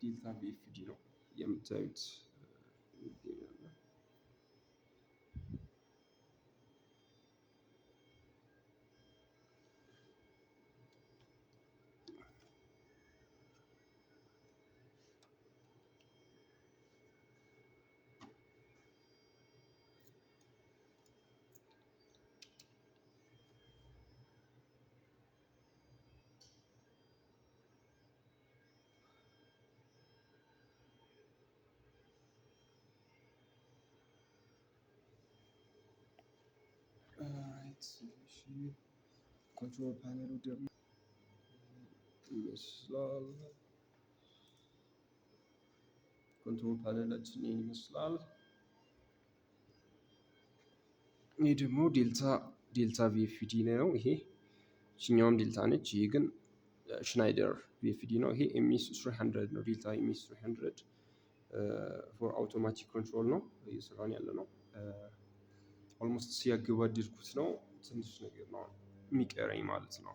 ዴልታ ቪኤፍዲ ነው የምታዩት። ኮንትሮል ፓነሉ ደግሞ ይመስላል። ኮንትሮል ፓነላችን ይህን ይመስላል። ይህ ደግሞ ዴልታ ቪኤፍዲ ነው። ይሄ እችኛውም ዴልታ ነች። ይሄ ግን ሽናይደር ቪኤፍዲ ነው። ይሄ ኤምኤስ 300 ነው። ዴልታ ኤምኤስ 300 ፎር አውቶማቲክ ኮንትሮል ነው እየሰራን ያለ ነው። ኦልሞስት ሲያገባድድኩት ነው። ትንሽ ነገር ነው የሚቀረኝ ማለት ነው።